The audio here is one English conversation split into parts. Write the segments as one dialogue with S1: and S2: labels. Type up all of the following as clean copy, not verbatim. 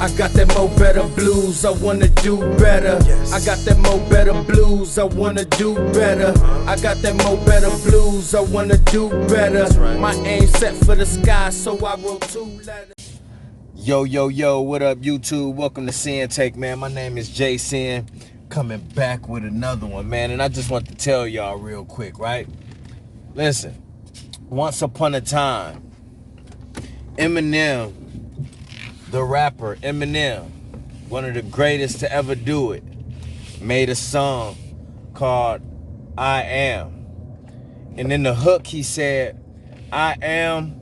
S1: I got that mo better blues, I wanna do better. I got that mo better blues, I wanna do better. I got that mo better blues, I wanna do better. My aim set for the sky, so I wrote 2 letters. Yo, what up YouTube? Welcome to Sinn-Take, man. My name is Jason, coming back with another one, man. And I just want to tell y'all real quick, right? Listen, once upon a time, Eminem, the rapper Eminem, one of the greatest to ever do it, made a song called I Am. And in the hook he said, I am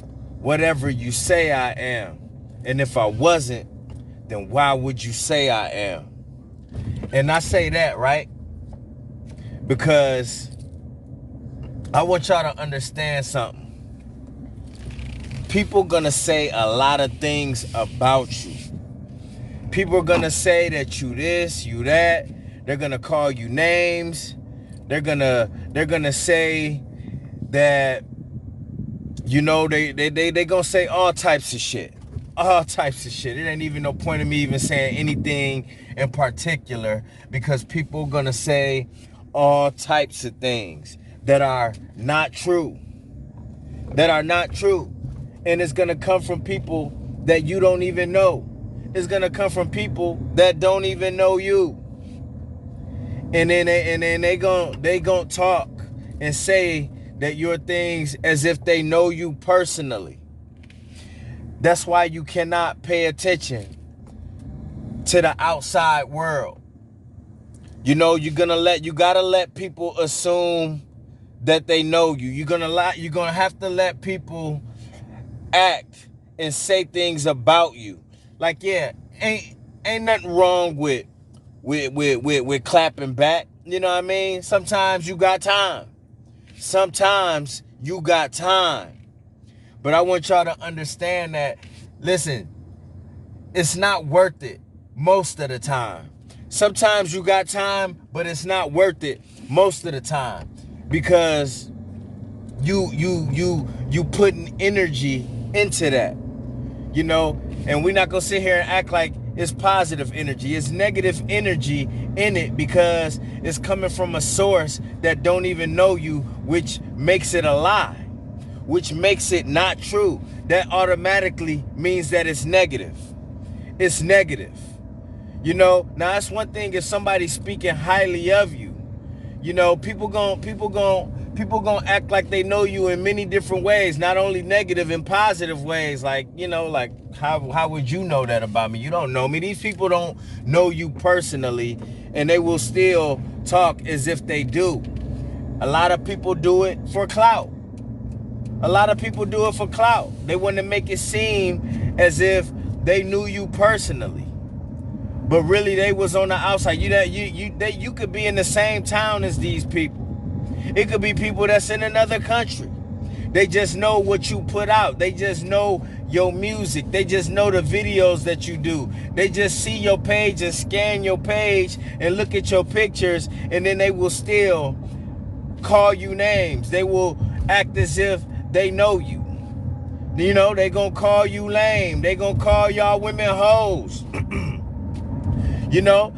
S1: whatever you say I am. And if I wasn't, then why would you say I am? And I say that, right? Because I want y'all to understand something. People gonna say a lot of things about you. People are gonna say that you this, you that. They're gonna call you names. They're gonna say that, you know, they gonna say all types of shit. All types of shit. It ain't even no point of me even saying anything in particular, because people gonna say all types of things that are not true. That are not true. And it's gonna come from people that you don't even know. It's gonna come from people that don't even know you. And then they gonna talk and say that you're things as if they know you personally. That's why you cannot pay attention to the outside world. You know, you gotta let people assume that they know you. You're gonna have to let people act and say things about you. Like, yeah, ain't nothing wrong with clapping back. You know what I mean? Sometimes you got time. Sometimes you got time. But I want y'all to understand that, listen, it's not worth it most of the time. Sometimes you got time, but it's not worth it most of the time, because you putting energy into that, you know. And we're not gonna sit here and act like it's positive energy. It's negative energy in it, because it's coming from a source that don't even know you, which makes it a lie, which makes it not true. That automatically means that it's negative. It's negative. You know, now that's one thing if somebody's speaking highly of you. You know, people gonna act like they know you in many different ways, not only negative and positive ways. Like, you know, like how would you know that about me? You don't know me. These people don't know you personally, and they will still talk as if they do. A lot of people do it for clout. A lot of people do it for clout. They want to make it seem as if they knew you personally, but really they was on the outside. You could be in the same town as these people. It could be people that's in another country. They just know what you put out. They just know your music. They just know the videos that you do. They just see your page and scan your page and look at your pictures, and then they will still call you names. They will act as if they know you. You know, they gonna call you lame. They gonna call y'all women hoes. You know,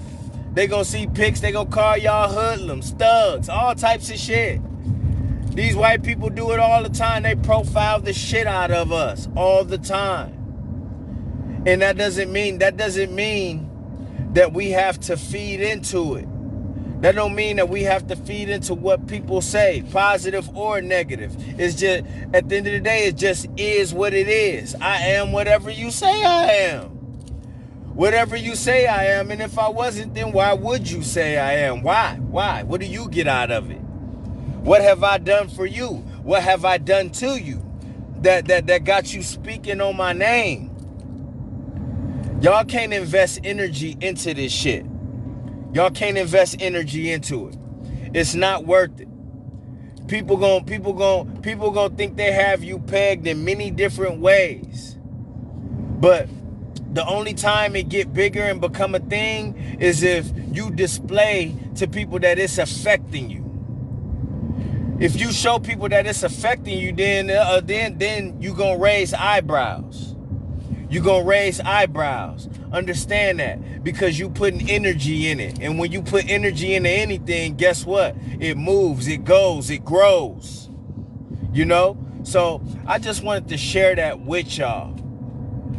S1: they gonna see pics, they gonna call y'all hoodlums, thugs, all types of shit. These white people do it all the time. They profile the shit out of us all the time. And that doesn't mean that we have to feed into it. That don't mean that we have to feed into what people say, positive or negative. It's just, at the end of the day, it just is what it is. I am whatever you say I am. Whatever you say I am. And if I wasn't, then why would you say I am? Why? What do you get out of it? What have I done for you? What have I done to you that got you speaking on my name? Y'all can't invest energy into this shit. Y'all can't invest energy into it. It's not worth it. People gonna think they have you pegged in many different ways. But the only time it get bigger and become a thing is if you display to people that it's affecting you. If you show people that it's affecting you, then you gonna raise eyebrows. You gonna raise eyebrows. Understand that, because you putting energy in it. And when you put energy into anything, guess what? It moves, it goes, it grows. You know? So I just wanted to share that with y'all.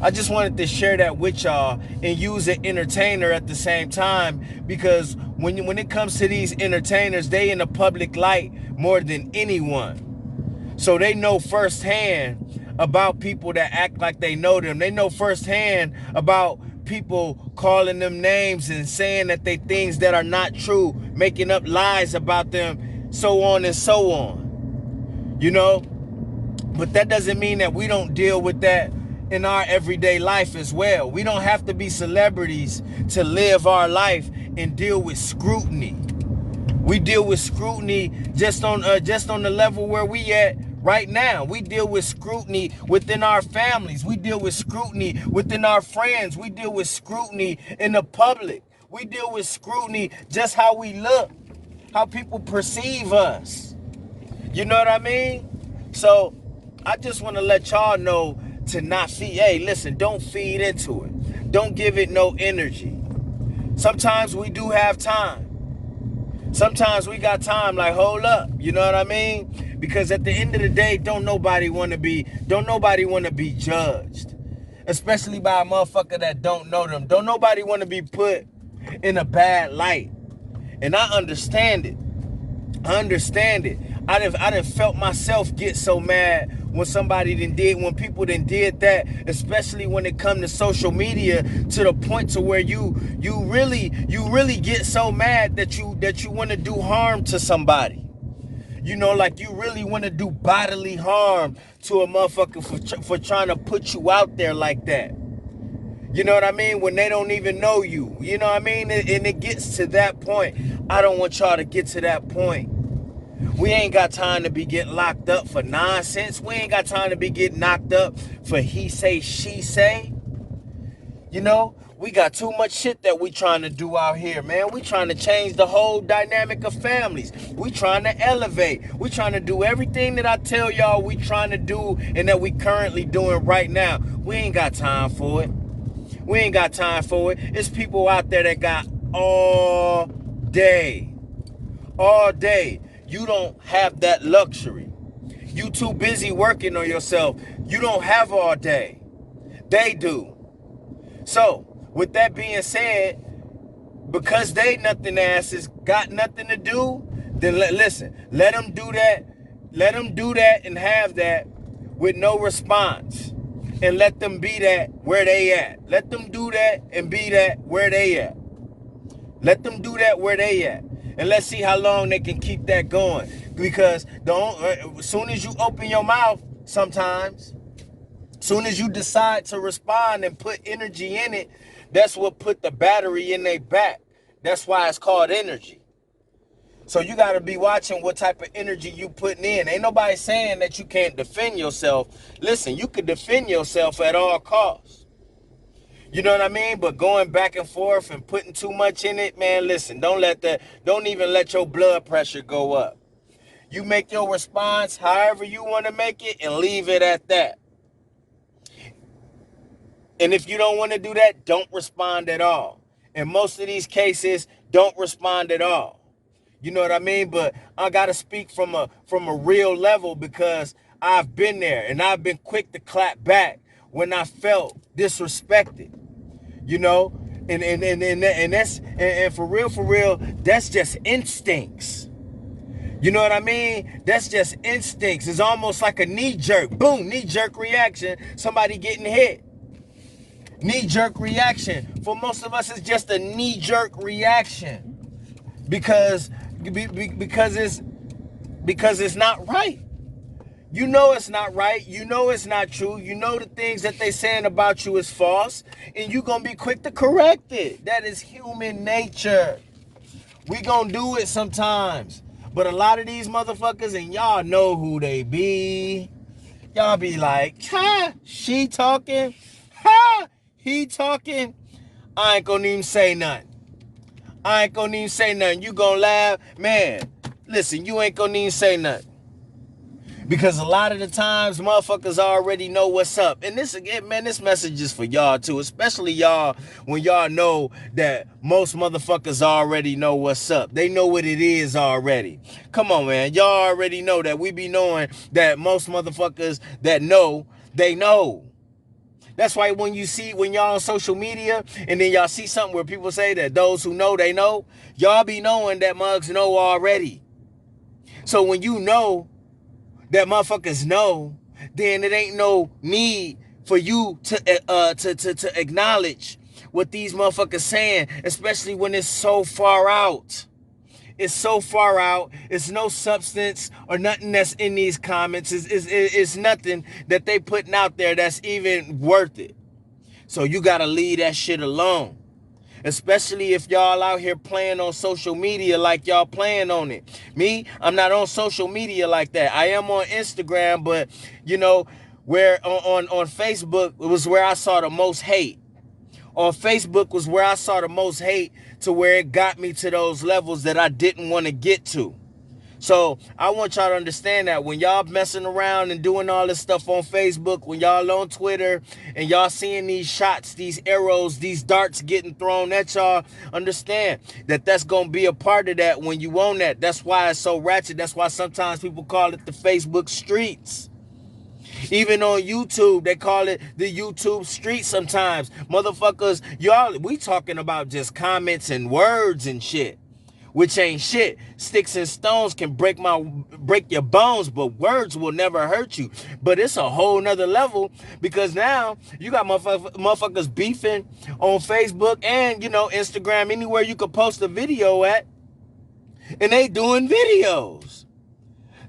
S1: I just wanted to share that with y'all and use an entertainer at the same time, because when it comes to these entertainers, they in the public light more than anyone. So they know firsthand about people that act like they know them. They know firsthand about people calling them names and saying that they things that are not true, making up lies about them, so on and so on. You know? But that doesn't mean that we don't deal with that in our everyday life as well. We don't have to be celebrities to live our life and deal with scrutiny. We deal with scrutiny just on the level where we at right now. We deal with scrutiny within our families. We deal with scrutiny within our friends. We deal with scrutiny in the public. We deal with scrutiny just how we look, how people perceive us. You know what I mean? So I just want to let y'all know to not feed. Hey, listen, don't feed into it. Don't give it no energy. Sometimes we do have time. Sometimes we got time, like, hold up, you know what I mean? Because at the end of the day, don't nobody want to be judged. Especially by a motherfucker that don't know them. Don't nobody want to be put in a bad light. And I understand it. I done felt myself get so mad when when people did that, especially when it come to social media, to the point to where you really get so mad that you want to do harm to somebody. You know, like you really want to do bodily harm to a motherfucker for trying to put you out there like that. You know what I mean? When they don't even know you. You know what I mean? And it gets to that point. I don't want y'all to get to that point. We ain't got time to be getting locked up for nonsense. We ain't got time to be getting knocked up for he say, she say. You know, we got too much shit that we trying to do out here, man. We trying to change the whole dynamic of families. We trying to elevate. We trying to do everything that I tell y'all we trying to do and that we currently doing right now. We ain't got time for it. We ain't got time for it. It's people out there that got all day. All day. You don't have that luxury. You too busy working on yourself. You don't have all day. They do. So, with that being said, because they nothing asses got nothing to do, then listen, let them do that. Let them do that and have that with no response. And let them be that where they at. Let them do that and be that where they at. Let them do that where they at. And let's see how long they can keep that going. Because as soon as you open your mouth, sometimes, soon as you decide to respond and put energy in it, that's what put the battery in their back. That's why it's called energy. So you got to be watching what type of energy you putting in. Ain't nobody saying that you can't defend yourself. Listen, you can defend yourself at all costs. You know what I mean? But going back and forth and putting too much in it, man, listen, don't even let your blood pressure go up. You make your response however you want to make it and leave it at that. And if you don't want to do that, don't respond at all. In most of these cases, don't respond at all. You know what I mean? But I got to speak from a real level, because I've been there and I've been quick to clap back when I felt disrespected. You know, and that's for real, that's just instincts. You know what I mean? That's just instincts. It's almost like a knee-jerk, boom, knee-jerk reaction, somebody getting hit. Knee-jerk reaction. For most of us, it's just a knee-jerk reaction. Because it's not right. You know it's not right. You know it's not true. You know the things that they saying about you is false. And you going to be quick to correct it. That is human nature. We going to do it sometimes. But a lot of these motherfuckers, and y'all know who they be. Y'all be like, ha, she talking. Ha, he talking. I ain't going to even say nothing. I ain't going to even say nothing. You going to laugh. Man, listen, you ain't going to even say nothing. Because a lot of the times, motherfuckers already know what's up. And this, again, man, this message is for y'all too. Especially y'all, when y'all know that most motherfuckers already know what's up. They know what it is already. Come on, man. Y'all already know that. We be knowing that most motherfuckers that know, they know. That's why when y'all on social media and then y'all see something where people say that those who know, they know, y'all be knowing that mugs know already. So when you know that motherfuckers know, then it ain't no need for you to acknowledge what these motherfuckers saying, especially when it's so far out. It's so far out. It's no substance or nothing that's in these comments. It's nothing that they putting out there that's even worth it. So you gotta leave that shit alone. Especially if y'all out here playing on social media like y'all playing on it. Me, I'm not on social media like that. I am on Instagram, but you know, where on Facebook, it was where I saw the most hate. On Facebook was where I saw the most hate, to where it got me to those levels that I didn't want to get to. So I want y'all to understand that when y'all messing around and doing all this stuff on Facebook, when y'all on Twitter and y'all seeing these shots, these arrows, these darts getting thrown at y'all, understand that that's going to be a part of that when you own that. That's why it's so ratchet. That's why sometimes people call it the Facebook streets. Even on YouTube, they call it the YouTube street sometimes. Motherfuckers, y'all, we talking about just comments and words and shit, which ain't shit. Sticks and stones can break your bones, but words will never hurt you. But it's a whole nother level, because now you got motherfuckers beefing on Facebook and, you know, Instagram, anywhere you could post a video at, and they doing videos.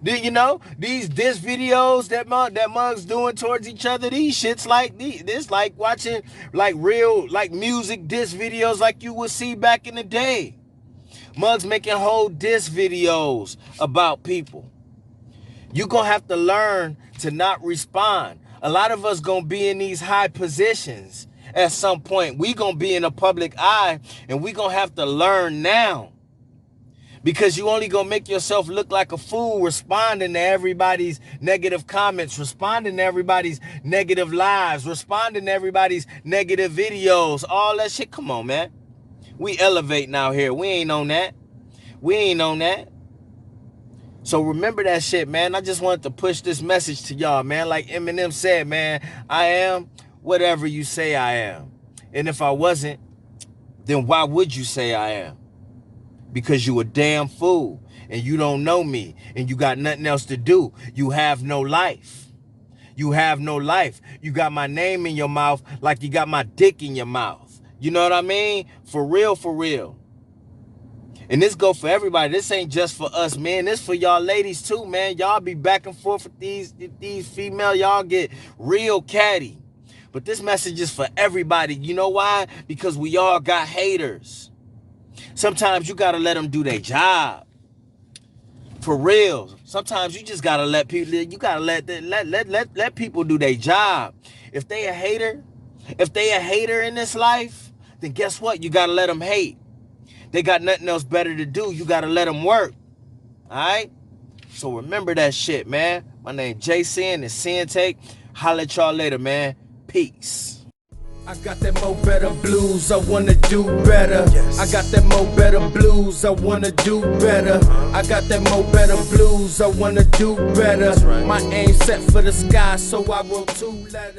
S1: You know, these diss videos that mugs doing towards each other, these shits like this, like watching like real like music diss videos like you would see back in the day. Mugs making whole diss videos about people. You gonna have to learn to not respond. A lot of us gonna be in these high positions at some point. We gonna be in a public eye, and we gonna have to learn now. Because you only gonna make yourself look like a fool responding to everybody's negative comments, responding to everybody's negative lives, responding to everybody's negative videos, all that shit. Come on, man. We elevating out here. We ain't on that. We ain't on that. So remember that shit, man. I just wanted to push this message to y'all, man. Like Eminem said, man, I am whatever you say I am. And if I wasn't, then why would you say I am? Because you a damn fool and you don't know me and you got nothing else to do. You have no life. You have no life. You got my name in your mouth like you got my dick in your mouth. You know what I mean? For real, for real. And this go for everybody. This ain't just for us, man. This for y'all ladies too, man. Y'all be back and forth with these female. Y'all get real catty. But this message is for everybody. You know why? Because we all got haters. Sometimes you gotta let them do their job. For real. Sometimes you just gotta let people. You gotta let people do their job. If they a hater in this life, then guess what? You gotta let them hate. They got nothing else better to do. You gotta let them work. All right. So remember that shit, man. My name Jason. It's Sinn-Take. Holla at y'all later, man. Peace. I got that mo better blues, I wanna do better. Yes. I got that mo better blues, I wanna do better. I got that mo better blues, I wanna do better. Right. My aim set for the sky, so I wrote 2 letters.